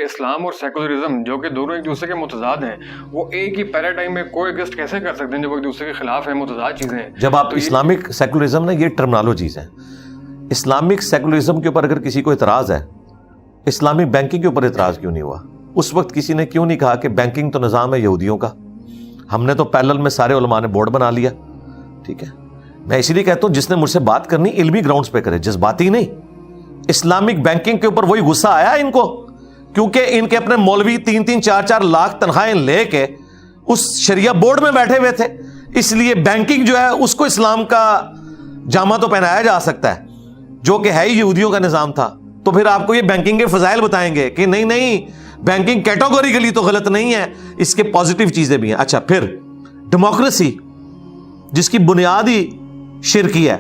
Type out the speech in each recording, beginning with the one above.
اسلام اور سیکولرزم جو کہ دونوں ایک دوسرے کے متضاد ہیں وہ ایک ہی پیراڈائم میں کو ایگزسٹ کیسے کر سکتے ہیں جب وہ ایک دوسرے کے خلاف ہیں, متضاد چیزیں ہیں؟ جب آپ اسلامک سیکولرزم نا, یہ ٹرمنالوجیز ہیں. اسلامک سیکولرزم کے اوپر اگر کسی کو اعتراض ہے, اسلامک بینکنگ کے اوپر اعتراض کیوں نہیں ہوا؟ اس وقت کسی نے کیوں نہیں کہا کہ بینکنگ تو نظام ہے یہودیوں کا, ہم نے تو پیرلل میں سارے علماء نے بورڈ بنا لیا. ٹھیک ہے, میں اسی لیے کہتا ہوں جس نے مجھ سے بات کرنی علمی گراؤنڈز پہ کرے, جذباتی نہیں. اسلامک بینکنگ کے اوپر وہی غصہ آیا ان کو, کیونکہ ان کے اپنے مولوی 3-4 لاکھ تنخواہیں لے کے اس شریعہ بورڈ میں بیٹھے ہوئے تھے, اس لیے بینکنگ جو ہے اس کو اسلام کا جامہ تو پہنایا جا سکتا ہے جو کہ ہے ہی یہودیوں کا نظام تھا. تو پھر آپ کو یہ بینکنگ کے فضائل بتائیں گے کہ نہیں بینکنگ کیٹیگوریکلی تو غلط نہیں ہے, اس کے پازیٹیو چیزیں بھی ہیں. اچھا, پھر ڈیموکریسی جس کی بنیادی شرکی ہے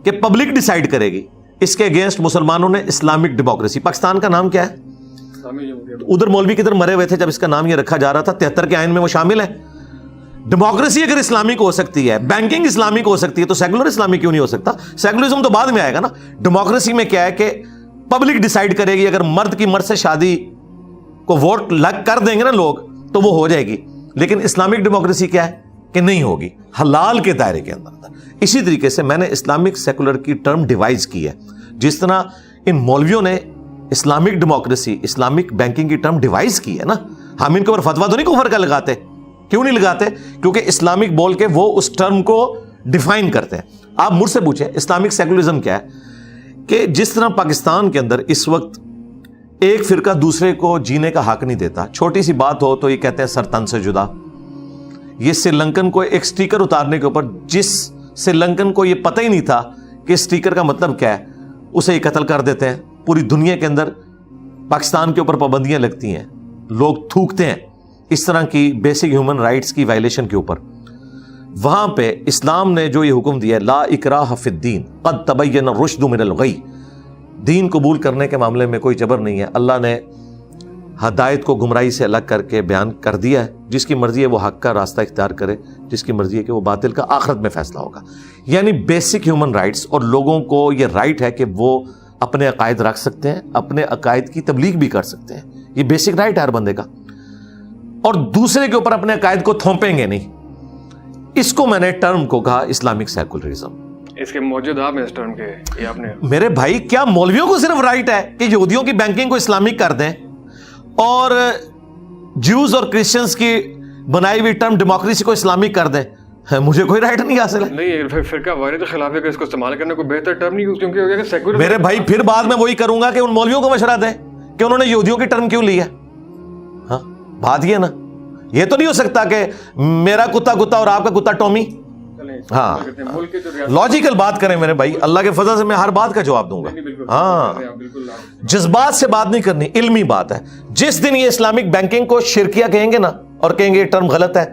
کہ پبلک ڈیسائیڈ کرے گی, اس کے اگینسٹ مسلمانوں نے اسلامک ڈیموکریسی. پاکستان کا نام کیا ہے؟ ادھر مولوی کدھر مرے ہوئے تھے جب اس کا نام یہ رکھا جا رہا تھا, 73 کے آئین میں وہ شامل ہے. ڈیموکریسی اگر اسلامک ہو سکتی ہے, بینکنگ اسلامک ہو سکتی ہے, تو سیکولر اسلامک کیوں نہیں ہو سکتا؟ سیکولرزم تو بعد میں آئے گا نا. ڈیموکریسی میں کیا ہے کہ پبلک ڈیسائیڈ کرے گی, اگر مرد کی مرد سے شادی کو ووٹ لگ کر دیں گے نا لوگ تو وہ ہو جائے گی. لیکن اسلامک ڈیموکریسی کیا ہے کہ نہیں ہوگی, حلال کے دائرے کے اندر. اسی طریقے سے میں نے اسلامک سیکولر کی ٹرم ڈیوائز کی ہے, جس طرح ان مولویوں نے اسلامک ڈیموکریسی, اسلامک بینکنگ کی ٹرم ڈیوائز کی ہے نا. ہم ان کے اوپر فتویٰ تو نہیں کفر کا لگاتے. کیوں نہیں لگاتے؟ کیونکہ اسلامک بول کے وہ اس ٹرم کو ڈیفائن کرتے ہیں. آپ مجھ سے پوچھیں اسلامک سیکولرزم کیا ہے, کہ جس طرح پاکستان کے اندر اس وقت ایک فرقہ دوسرے کو جینے کا حق نہیں دیتا, چھوٹی سی بات ہو تو یہ کہتے ہیں سر تن سے جدا. یہ سری لنکن کو ایک سٹیکر اتارنے کے اوپر, جس سری لنکن کو یہ پتہ ہی نہیں تھا کہ سٹیکر کا مطلب کیا ہے, اسے یہ قتل کر دیتے ہیں. پوری دنیا کے اندر پاکستان کے اوپر پابندیاں لگتی ہیں, لوگ تھوکتے ہیں اس طرح کی بیسک ہیومن رائٹس کی وائلیشن کے اوپر. وہاں پہ اسلام نے جو یہ حکم دیا ہے, لا اکراہ فی الدین قد تبین الرشد من الغی, دین قبول کرنے کے معاملے میں کوئی جبر نہیں ہے. اللہ نے ہدایت کو گمراہی سے الگ کر کے بیان کر دیا ہے. جس کی مرضی ہے وہ حق کا راستہ اختیار کرے, جس کی مرضی ہے کہ وہ باطل کا آخرت میں فیصلہ ہوگا. یعنی بیسک ہیومن رائٹس, اور لوگوں کو یہ رائٹ ہے کہ وہ اپنے عقائد رکھ سکتے ہیں, اپنے عقائد کی تبلیغ بھی کر سکتے ہیں. یہ بیسک رائٹ ہے ہر بندے کا, اور دوسرے کے اوپر اپنے عقائد کو تھوپیں گے نہیں. اس کو میں نے ٹرم کو کہا اسلامک سیکولرزم. اس کے موجود آپ ہیں اس ٹرم کے, یہ آپ نے میرے بھائی, کیا مولویوں کو صرف رائٹ ہے کہ یہودیوں کی بینکنگ کو اسلامک کر دیں اور جیوز اور کرسچنز کی بنائی ہوئی ٹرم ڈیموکریسی کو اسلامک کر دیں؟ مجھے کوئی رائٹ نہیں حاصل ہے. نہیں, فرقہ واحد خلاف ہے کہ اس کو استعمال کرنے کو بہتر ٹرم نہیں, کیونکہ ہو گیا کہ سیکولر. میرے بھائی پھر بعد میں وہی کروں گا کہ ان مولویوں کو مشورہ دیں کہ انہوں نے یہودیوں کی ٹرم کیوں لی ہے. ہاں, بات یہ نا, یہ تو نہیں ہو سکتا کہ میرا کتا کتا اور آپ کا کتا ٹومی. ہاں, لاجیکل بات کریں میرے بھائی, اللہ کے فضل سے میں ہر بات کا جواب دوں گا. ہاں, جذبات سے بات نہیں کرنی, علمی بات ہے. جس دن یہ اسلامک بینکنگ کو شرکیہ کہیں گے نا, اور کہیں گے یہ ٹرم غلط ہے,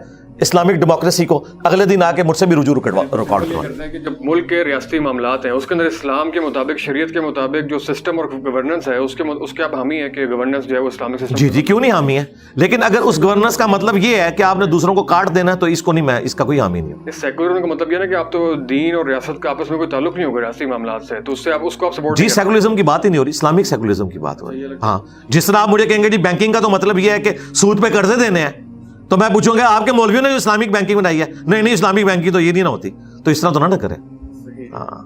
اسلامک ڈیموکریسی کو, اگلے دن آ کے مجھ سے بھی رجوع ریکارڈ کرو. جب ملک کے ریاستی معاملات ہیں اس کے اندر اسلام کے مطابق, شریعت کے مطابق جو سسٹم اور گورننس ہے اس کے آپ حامی ہے کہ گورننس جو ہے وہ اسلامک سسٹم. جی کیوں نہیں حامی ہے, لیکن اگر اس گورننس کا مطلب یہ ہے کہ آپ نے دوسروں کو کاٹ دینا ہے تو اس کو نہیں, میں اس کا کوئی حامی نہیں ہوں. اس سیکولرزم کا مطلب یہ ہے کہ آپ تو دین اور ریاست کا آپس میں کوئی تعلق نہیں ہوگا ریاستی معاملات سے, تو اس سے آپ اس کو آپ سپورٹ. جی, سیکولرزم کی بات ہی نہیں ہو رہی, اسلامک سیکولرزم کی بات ہو رہی ہے. ہاں, جس طرح آپ مجھے کہیں گے جی بینکنگ کا تو مطلب یہ ہے کہ سود پہ قرضے دینے ہیں, تو میں پوچھوں گا آپ کے مولویوں نے جو اسلامک بینکنگ بنائی ہے, نہیں اسلامک بینکنگ تو یہ نہیں نہ ہوتی, تو اس طرح تو نہ کرے. ہاں,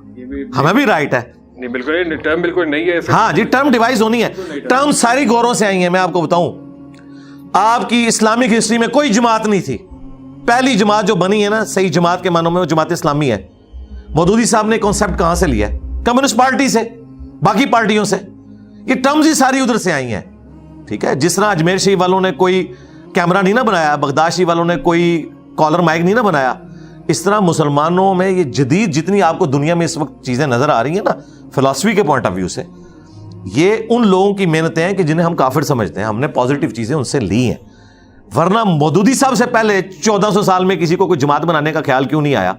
ہمیں بھی رائٹ ہے. نہیں بالکل, ٹرم بالکل نہیں ہے. ہاں جی, ٹرم ڈیوائز ہونی ہے. ٹرم ساری گوروں سے آئی ہیں. میں آپ کو بتاؤں, آپ کی اسلامک ہسٹری میں کوئی جماعت نہیں تھی. پہلی جماعت جو بنی ہے نا صحیح جماعت کے معنوں میں, وہ جماعت اسلامی ہے. مودودی صاحب نے کانسیپٹ کہاں سے لیا ہے؟ کمیونسٹ پارٹی سے, باقی پارٹیوں سے. یہ ٹرمز ہی ساری ادھر سے آئی ہیں. ٹھیک ہے, جس طرح اجمیر شریف والوں نے کوئی کیمرہ نہیں نہ بنایا, بغدادی والوں نے کوئی کالر مائک نہیں نہ بنایا, اس طرح مسلمانوں میں یہ جدید جتنی آپ کو دنیا میں اس وقت چیزیں نظر آ رہی ہیں نا فلسفی کے پوائنٹ آف ویو سے, یہ ان لوگوں کی محنتیں ہیں کہ جنہیں ہم کافر سمجھتے ہیں. ہم نے پازیٹیو چیزیں ان سے لی ہیں, ورنہ مودودی صاحب سے پہلے 1400 سال میں کسی کو کوئی جماعت بنانے کا خیال کیوں نہیں آیا؟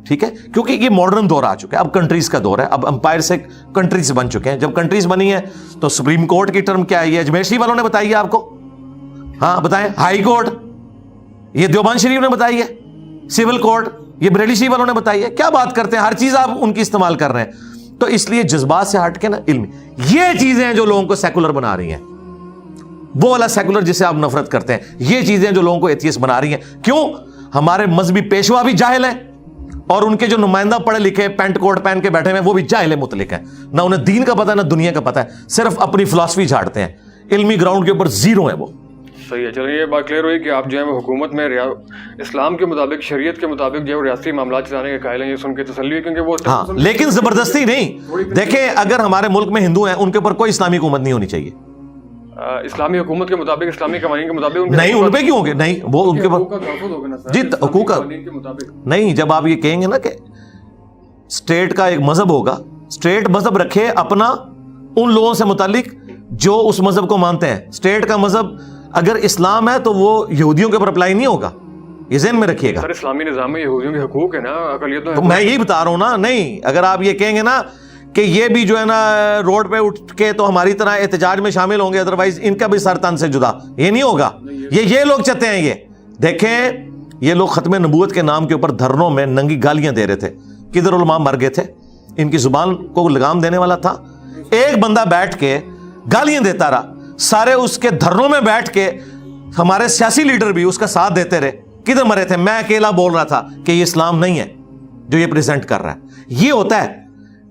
ٹھیک ہے, کیونکہ یہ ماڈرن دور آ چکا ہے, اب کنٹریز کا دور ہے, اب امپائر سے کنٹریز بن چکے ہیں. جب کنٹریز بنی ہیں تو سپریم کورٹ کی ٹرم کیا ہے, یہ اجمیر شریف والوں نے بتائی ہے آپ کو. ہاں بتائیں, ہائی کورٹ یہ دیوبند شریف نے بتائی ہے, سول کورٹ یہ بریلی شریف والوں نے بتائی ہے. کیا بات کرتے ہیں, ہر چیز آپ ان کی استعمال کر رہے ہیں. تو اس لیے جذبات سے ہٹ کے نا علم, یہ چیزیں ہیں جو لوگوں کو سیکولر بنا رہی ہیں. وہ والا سیکولر جسے آپ نفرت کرتے ہیں. یہ چیزیں جو لوگوں کو ایتھیسٹ بنا رہی ہیں. کیوں؟ ہمارے مذہبی پیشوا بھی جاہل ہیں اور ان کے جو نمائندہ پڑھے لکھے پینٹ کوٹ پہن کے بیٹھے ہوئے وہ بھی جاہل مطلق ہیں. نہ انہیں دین کا پتہ نہ دنیا کا پتہ ہے, صرف اپنی فلسفی جھاڑتے ہیں, علمی گراؤنڈ کے اوپر زیرو ہیں وہ. صحیح ہے. چلیے یہ بات کلیئر ہوئی کہ آپ جو ہے وہ حکومت میں اسلام کے مطابق, شریعت کے مطابق جو ہے ریاستی معاملات چلانے کے قائل ہیں. یہ سن کے تسلی ہوئی کیونکہ وہ ہاں, لیکن زبردستی نہیں. دیکھیں اگر ہمارے ملک میں ہندو ہیں ان کے اوپر کوئی اسلامی حکومت نہیں ہونی چاہیے. اسلامی حکومت کے مطابق, اسلامی قوانین کے مطابق نہیں, ان پہ کیوں ہوگے؟ نہیں, وہ ان کے اوپر جی حقوق نہیں. جب آپ یہ کہیں گے نا کہ اسٹیٹ کا ایک مذہب ہوگا, اسٹیٹ مذہب رکھے اپنا ان لوگوں سے متعلق جو اس مذہب کو مانتے ہیں. اسٹیٹ کا مذہب اگر اسلام ہے تو وہ یہودیوں کے اوپر اپلائی نہیں ہوگا, یہ ذہن میں رکھیے گا. سر اسلامی نظام میں یہودیوں کے حقوق ہے نا, اقلیتوں. تو میں یہی بتا رہا ہوں نا. نہیں, اگر آپ یہ کہیں گے نا کہ یہ بھی جو ہے نا روڈ پہ اٹھ کے تو ہماری طرح احتجاج میں شامل ہوں گے, ادروائز ان کا بھی سر تن سے جدا, یہ نہیں ہوگا. یہ لوگ چاہتے ہیں. یہ دیکھیں, یہ لوگ ختم نبوت کے نام کے اوپر دھرنوں میں ننگی گالیاں دے رہے تھے. کدھر علماء مر گئے تھے, ان کی زبان کو لگام دینے والا تھا. ایک بندہ بیٹھ کے گالیاں دیتا رہا, سارے اس کے دھرنوں میں بیٹھ کے ہمارے سیاسی لیڈر بھی اس کا ساتھ دیتے رہے. کدھر مرے تھے؟ میں اکیلا بول رہا تھا کہ یہ اسلام نہیں ہے جو یہ پریزنٹ کر رہا ہے. یہ ہوتا ہے.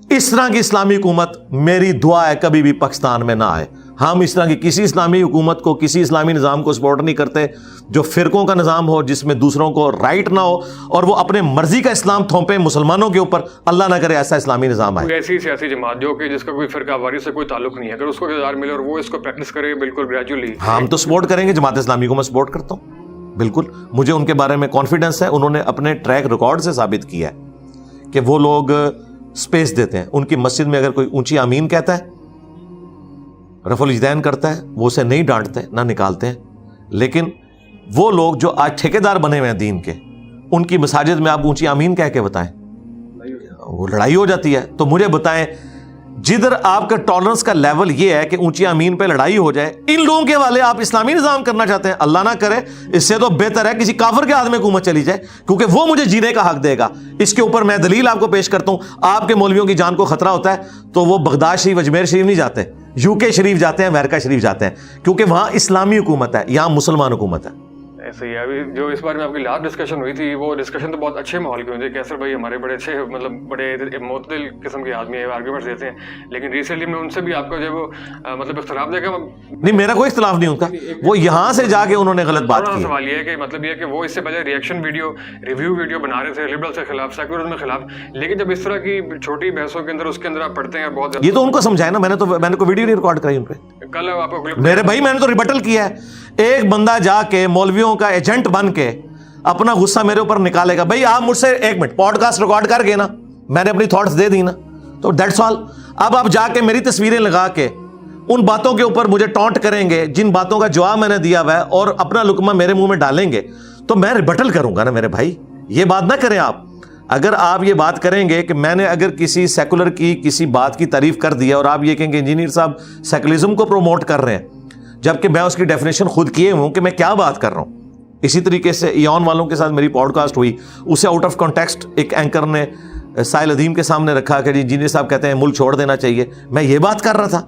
اس طرح کی اسلامی حکومت میری دعا ہے کبھی بھی پاکستان میں نہ آئے. ہم اس طرح کی کسی اسلامی حکومت کو, کسی اسلامی نظام کو سپورٹ نہیں کرتے جو فرقوں کا نظام ہو, جس میں دوسروں کو رائٹ نہ ہو اور وہ اپنے مرضی کا اسلام تھوپے مسلمانوں کے اوپر. اللہ نہ کرے ایسا اسلامی نظام آئے. ایسی سیاسی جماعت جو کہ جس کا کوئی فرقہ واری سے کوئی تعلق نہیں ہے, اگر اس کو اقتدار ملے اور وہ اس کو پریکٹس کرے بالکل گریجولی, ہم تو سپورٹ کریں گے. جماعت اسلامی کو میں سپورٹ کرتا ہوں بالکل. مجھے ان کے بارے میں کانفیڈنس ہے. انہوں نے اپنے ٹریک ریکارڈ سے ثابت کیا ہے کہ وہ لوگ سپیس دیتے ہیں. ان کی مسجد میں اگر کوئی اونچی آمین کہتا ہے, رفع الاجدین کرتا ہے, وہ اسے نہیں ڈانٹتے نہ نکالتے ہیں. لیکن وہ لوگ جو آج ٹھیکیدار بنے ہوئے ہیں دین کے, ان کی مساجد میں آپ اونچی آمین کہہ کے بتائیں, وہ لڑائی ہو جاتی ہے. تو مجھے بتائیں, جدھر آپ کا ٹالرنس کا لیول یہ ہے کہ اونچی امین پہ لڑائی ہو جائے, ان لوگوں کے والے آپ اسلامی نظام کرنا چاہتے ہیں. اللہ نہ کرے, اس سے تو بہتر ہے کسی کافر کے ہاتھ میں حکومت چلی جائے, کیونکہ وہ مجھے جینے کا حق دے گا. اس کے اوپر میں دلیل آپ کو پیش کرتا ہوں. آپ کے مولویوں کی جان کو خطرہ ہوتا ہے تو وہ بغداد شریف, اجمیر شریف نہیں جاتے, یو کے شریف جاتے ہیں, امریکہ شریف جاتے ہیں, کیونکہ وہاں اسلامی حکومت ہے, یہاں مسلمان حکومت ہے. ایسے ہی ابھی جو اس بارے میں آپ کی لاسٹ ڈسکشن ہوئی تھی, وہ ڈسکشن تو بہت اچھے ماحول کی ہوئی تھی. کیسر بھائی ہمارے بڑے اچھے, مطلب بڑے معتدل قسم کے آدمی ہیں, آرگیومنٹس دیتے ہیں. لیکن ریسنٹلی میں ان سے بھی آپ کو جو مطلب اختلاف دیکھا. نہیں, میرا کوئی اختلاف نہیں ہوتا. وہ یہاں سے جا کے انہوں نے غلط بات کی. سوال یہ ہے کہ مطلب یہ کہ وہ اس سے پہلے ریئیکشن ویڈیو, ریویو ویڈیو بنا رہے تھے لبرل کے خلاف, سیکولرزم کے خلاف. لیکن جب اس طرح کی چھوٹی بحثوں کے اندر اس کے اندر آپ پڑھتے ہیں بہت زیادہ, یہ تو ان کو سمجھائے نا. میں نے کوئی ویڈیو نہیں ریکارڈ کرائی ان پہ. کل آپ کو میرے بھائی میں نے تو ریبٹل کیا ہے. ایک بندہ جا کے مولویوں کا ایجنٹ بن کے اپنا غصہ میرے اوپر نکالے گا. بھائی آپ مجھ سے ایک منٹ پوڈ کاسٹ ریکارڈ کر گئے نا, میں نے اپنی تھاٹس دے دی نا, تو دیٹس آل. اب آپ جا کے میری تصویریں لگا کے ان باتوں کے اوپر مجھے ٹونٹ کریں گے جن باتوں کا جواب میں نے دیا ہوا ہے, اور اپنا لقمہ میرے منہ میں ڈالیں گے, تو میں ریبٹل کروں گا نا میرے بھائی. یہ بات نہ کریں آپ. اگر آپ یہ بات کریں گے کہ میں نے اگر کسی سیکولر کی کسی بات کی تعریف کر دی اور آپ یہ کہیں گے انجینئر صاحب سیکولرزم کو پروموٹ کر رہے ہیں, جبکہ میں اس کی ڈیفینیشن خود کیے ہوں کہ میں کیا بات کر رہا ہوں. اسی طریقے سے ایون والوں کے ساتھ میری پوڈ کاسٹ ہوئی, اسے آؤٹ آف کانٹیکسٹ ایک اینکر نے سائل ادیم کے سامنے رکھا کہ انجینئر صاحب کہتے ہیں ملک چھوڑ دینا چاہیے. میں یہ بات کر رہا تھا,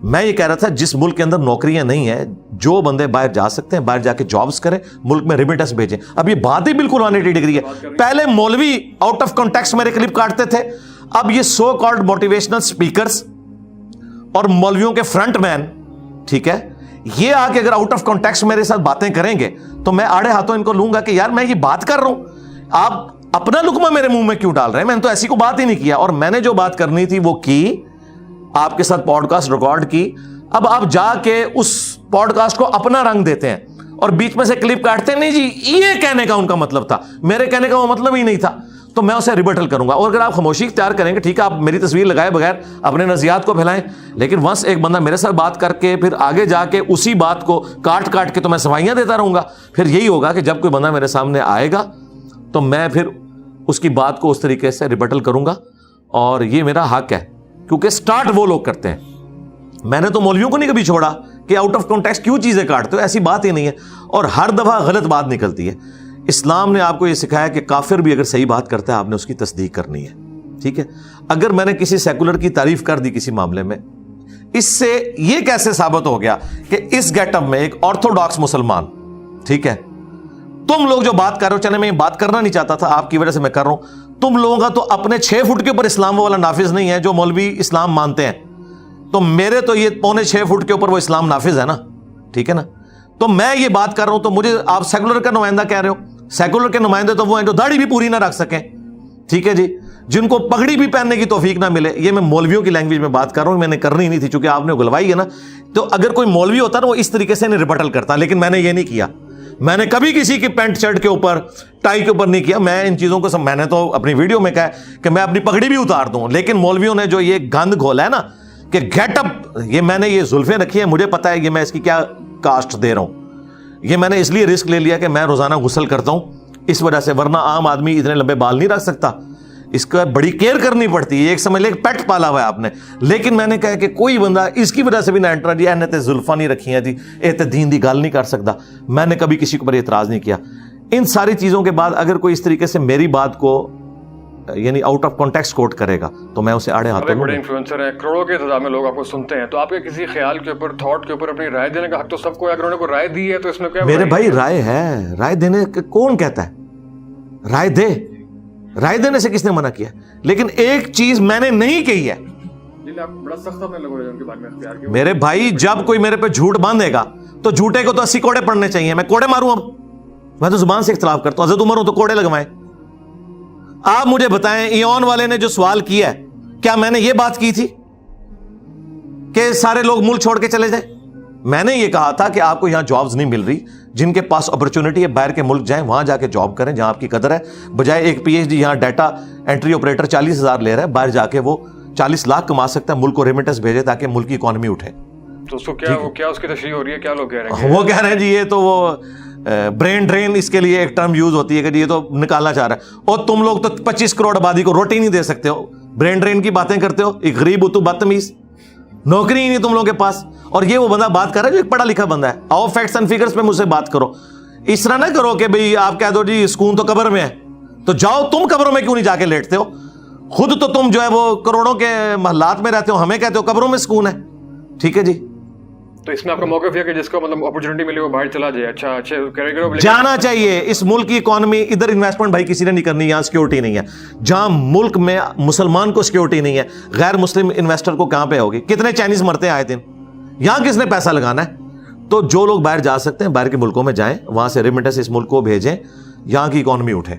میں یہ کہہ رہا تھا جس ملک کے اندر نوکریاں نہیں ہیں, جو بندے باہر جا سکتے ہیں باہر جا کے جابس کریں, ملک میں ریمیٹنس بھیجیں. اب یہ بات ہی بالکل 180 ڈگری ہے. پہلے مولوی آؤٹ آف کانٹیکسٹ میرے کلپ کاٹتے تھے, اب یہ سو کالڈ موٹیویشنل اسپیکرز اور مولویوں کے فرنٹ مین, ٹھیک ہے, یہ آ کے اگر آؤٹ آف کانٹیکسٹ میرے ساتھ باتیں کریں گے تو میں آڑے ہاتھوں ان کو لوں گا کہ یار میں یہ بات کر رہا ہوں, آپ اپنا لقمہ میرے منہ میں کیوں ڈال رہے ہیں. میں نے تو ایسی کو بات ہی نہیں کیا, اور میں نے جو بات کرنی تھی وہ کی, آپ کے ساتھ پوڈ کاسٹ ریکارڈ کی. اب آپ جا کے اس پوڈ کاسٹ کو اپنا رنگ دیتے ہیں اور بیچ میں سے کلپ کاٹتے ہیں. نہیں جی, یہ کہنے کا ان کا مطلب تھا, میرے کہنے کا وہ مطلب ہی نہیں تھا, تو میں اسے ریبٹل کروں گا. اور اگر آپ خاموشی اختیار کریں گے, ٹھیک ہے, آپ میری تصویر لگائے بغیر اپنے نظریات کو پھیلائیں, لیکن ونس ایک بندہ میرے ساتھ بات کر کے پھر آگے جا کے اسی بات کو کاٹ کاٹ کے تو میں صفائیاں دیتا رہوں گا, پھر یہی ہوگا کہ جب کوئی بندہ میرے سامنے آئے گا تو میں پھر اس کی بات کو اس طریقے سے ریبٹل کروں گا, اور یہ میرا حق ہے, کیونکہ سٹارٹ وہ لوگ کرتے ہیں. میں نے تو مولویوں کو نہیں کبھی چھوڑا کہ آؤٹ آف کانٹیکسٹ کیوں چیزیں کاٹتے ہو, ایسی بات ہی نہیں ہے, اور ہر دفعہ غلط بات نکلتی ہے. اسلام نے آپ کو یہ سکھایا کہ کافر بھی اگر صحیح بات کرتا ہے آپ نے اس کی تصدیق کرنی ہے, ٹھیک ہے. اگر میں نے کسی سیکولر کی تعریف کر دی کسی معاملے میں, اس سے یہ کیسے ثابت ہو گیا کہ اس گیٹ اپ میں ایک آرتھوڈاکس مسلمان, ٹھیک ہے, تم لوگ جو بات کر رہے ہو, چلے میں یہ بات کرنا نہیں چاہتا تھا, آپ کی وجہ سے میں کر رہا ہوں, تم لوگوں کا تو اپنے 6 فٹ کے اوپر اسلام والا نافذ نہیں ہے جو مولوی اسلام مانتے ہیں, تو میرے تو یہ 6.25 فٹ کے اوپر وہ اسلام نافذ ہے نا, ٹھیک ہے نا. تو میں یہ بات کر رہا ہوں تو مجھے آپ سیکولر کا نمائندہ کہہ رہے ہو. سیکولر کے نمائندے تو وہ ہیں جو داڑھی بھی پوری نہ رکھ سکیں, ٹھیک ہے جی, جن کو پگڑی بھی پہننے کی توفیق نہ ملے. یہ میں مولویوں کی لینگویج میں بات کر رہا ہوں, میں نے کرنی نہیں تھی چونکہ آپ نے اگلوائی ہے نا. تو اگر کوئی مولوی ہوتا نا وہ اس طریقے سے نہیں ریبٹل کرتا, لیکن میں نے یہ نہیں کیا. میں نے کبھی کسی کی پینٹ شرٹ کے اوپر, ٹائی کے اوپر نہیں کیا. میں ان چیزوں کو میں نے تو اپنی ویڈیو میں کہا کہ میں اپنی پگڑی بھی اتار دوں, لیکن مولویوں نے جو یہ گند گھولا ہے نا کہ گیٹ اپ, یہ میں نے یہ زلفیں رکھی ہیں, مجھے پتا ہے یہ میں اس کی کیا کاسٹ دے رہا ہوں. یہ میں نے اس لیے رسک لے لیا کہ میں روزانہ غسل کرتا ہوں اس وجہ سے, ورنہ عام آدمی اتنے لمبے بال نہیں رکھ سکتا, اس کا بڑی کیئر کرنی پڑتی ہے. ایک سمجھ لے پیٹ پالا ہوا ہے آپ نے. لیکن میں نے کہا کہ کوئی بندہ اس کی وجہ سے بھی نہ انٹر جی نے تے زلفاں نہیں رکھی ہیں جی, اے تے دین دی گل نہیں کر سکتا. میں نے کبھی کسی کے اوپر اعتراض نہیں کیا. ان ساری چیزوں کے بعد اگر کوئی اس طریقے سے میری بات کو یعنی آؤٹ آف کانٹیکسٹ کوٹ کرے گا تو میں اسے آڑے ہاتھوں. بڑے انفلوئنسر ہیں, کروڑوں کے تعداد میں لوگ آپ کو سنتے ہیں, تو آپ کے کسی خیال کے اوپر, تھاٹ کے اوپر اپنی رائے دینے کا حق تو سب کو ہے. اگر انہوں نے کوئی رائے دی ہے تو اس میں کیا میرے بھائی رائے ہے, رائے دینے کون کہتا ہے رائے دے, رائے دینے سے کس نے منع کیا. لیکن ایک چیز میں نے نہیں کہی ہے, میرے بھائی جب کوئی میرے پہ جھوٹ باندھے گا تو جھوٹے کو تو 80 کوڑے پڑنے چاہیے. میں کوڑے ماروں, اب میں تو زبان سے اختلاف کرتا ہوں, حضرت عمر ہوں تو کوڑے لگوائیں. آپ مجھے بتائیں ایون والے نے جو سوال کیا ہے, کیا میں نے یہ بات کی تھی کہ سارے لوگ ملک چھوڑ کے چلے جائیں؟ میں نے یہ کہا تھا کہ آپ کو یہاں جابز نہیں مل رہی, جن کے پاس اپرچونٹی ہے باہر کے ملک جائیں, وہاں جا کے جاب کریں جہاں آپ کی قدر ہے, بجائے ایک پی ایچ ڈی یہاں ڈیٹا انٹری آپریٹر 40,000 لے رہا ہے, باہر جا کے وہ 40 لاکھ کما سکتا ہے, ملک کو ریمیٹنس بھیجے تاکہ ملک کی اکانومی اٹھے. تو اس کو کیا اس کی تشریح ہو رہی ہے, کیا لوگ کہہ رہے ہیں؟ وہ کہہ رہے ہیں جی یہ تو وہ برین ڈرین, اس کے لیے ایک ٹرم یوز ہوتی ہے کہ جی یہ تو نکالنا چاہ رہا ہے, اور تم لوگ تو 25 کروڑ آبادی کو روٹی نہیں دے سکتے ہو, برین ڈرین کی باتیں کرتے ہو. ایک غریب ہو تو بدتمیز, نوکری ہی نہیں تم لوگوں کے پاس. اور یہ وہ بندہ بات کر رہا ہے جو ایک پڑھا لکھا بندہ ہے. آؤ فیکٹس اینڈ فگرز پہ مجھ سے بات کرو, اس طرح نہ کرو کہ بھئی آپ کہہ دو جی سکون تو قبر میں ہے, تو جاؤ تم قبروں میں کیوں نہیں جا کے لیٹتے ہو؟ خود تو تم جو ہے وہ کروڑوں کے محلات میں رہتے ہو, ہمیں کہتے ہو قبروں میں سکون ہے, ٹھیک ہے جی. تو اس میں آپ کا موقف یہ کہ جس کو مطلب اپرچونٹی ملی وہ باہر چلا جائے, اچھا جانا چاہیے. اس ملک کی اکانومی, ادھر انویسٹمنٹ بھائی کسی نے نہیں کرنی, یہاں سیکیورٹی نہیں ہے. جہاں ملک میں مسلمان کو سیکیورٹی نہیں ہے, غیر مسلم انویسٹر کو کہاں پہ ہوگی؟ کتنے چائنیز مرتے ہیں آئے دن, یہاں کس نے پیسہ لگانا ہے؟ تو جو لوگ باہر جا سکتے ہیں باہر کے ملکوں میں جائیں, وہاں سے ریمیٹنس اس ملک کو بھیجیں, یہاں کی اکانومی اٹھے.